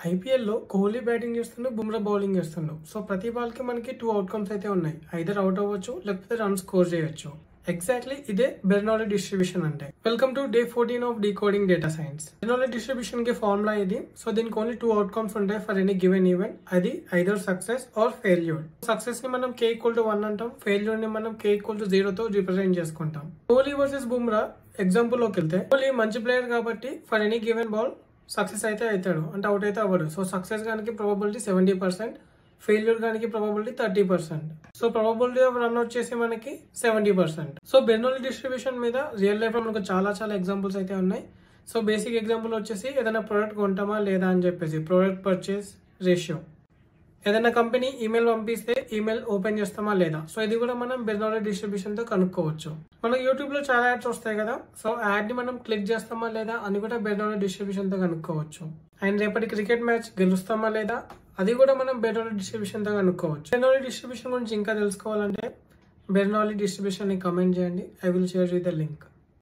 IPL లో Kohli batting చేస్తుండు, Bumrah bowling చేస్తుండు. సో ప్రతి బాల్ కి మనకి 2 అవుట్కమ్స్ అయితే ఉన్నాయి. ఐదర్ అవుట్ అవ్వచ్చు, లేకపోతే రన్ స్కోర్ చేయొచ్చు. ఎగ్జాక్ట్లీ ఇదే బెర్నౌలీ డిస్ట్రిబ్యూషన్ అంటే. Welcome to day 14 of decoding data science. Bernoulli distribution కి ఫార్ములా ఇది. సో దీనికి ఓన్లీ 2 అవుట్కమ్స్ ఉంటాయి ఫర్ ఎనీ గివెన్ ఈవెంట్. అది either success or failure. Success ని మనం k=1 అంటాం, ఫెయిల్యూర్ ని మనం k=0 తో రిప్రజెంట్ చేసుకుంటాం. కోహ్లీ వర్సెస్ బుమ్రా ఎగ్జాంపుల్ లోకి వెళ్తే, కోహ్లీ మంచి ప్లేయర్ కాబట్టి for any given ball success అయితే అవుతాడు, అంటే అవుట్ అయితే అవ్వడు. సో సక్సెస్ గానికి ప్రాబబిలిటీ 70%, ఫెయిల్యూర్ గానికి probability 30%. So probability of run వచ్చేసి మనకి 70%. సో బెర్నౌలీ డిస్ట్రిబ్యూషన్ మీద రియల్ లైఫ్ లో మనకు చాలా ఎగ్జాంపుల్స్ అయితే ఉన్నాయి. సో బేసిక్ ఎగ్జాంపుల్ వచ్చేసి ఏదైనా ప్రోడక్ట్ కొంటామా లేదా అని చెప్పేసి ప్రోడక్ట్ పర్చేస్ రేషియో. ఏదైనా కంపెనీ ఈమెయిల్ పంపిస్తే ఈమెయిల్ ఓపెన్ చేస్తామా లేదా. సో ఇది కూడా మనం బెర్నౌలీ డిస్ట్రిబ్యూషన్ తో కనుక్కోవచ్చు. మనకు యూట్యూబ్ లో చాలా యాడ్స్ వస్తాయి కదా. సో యాడ్ ని మనం క్లిక్ చేస్తామా లేదా అని కూడా బెర్నౌలీ డిస్ట్రిబ్యూషన్ తో కనుక్కోవచ్చు. అండ్ రేపటి క్రికెట్ మ్యాచ్ గెలుస్తామా లేదా అది కూడా మనం బెర్నౌలీ డిస్ట్రిబ్యూషన్ తో కనుక్కోవచ్చు. బెర్నౌలీ డిస్ట్రిబ్యూషన్ గురించి ఇంకా తెలుసుకోవాలంటే బెర్నౌలీ డిస్ట్రిబ్యూషన్ ని కమెంట్ చేయండి. I will share you the link.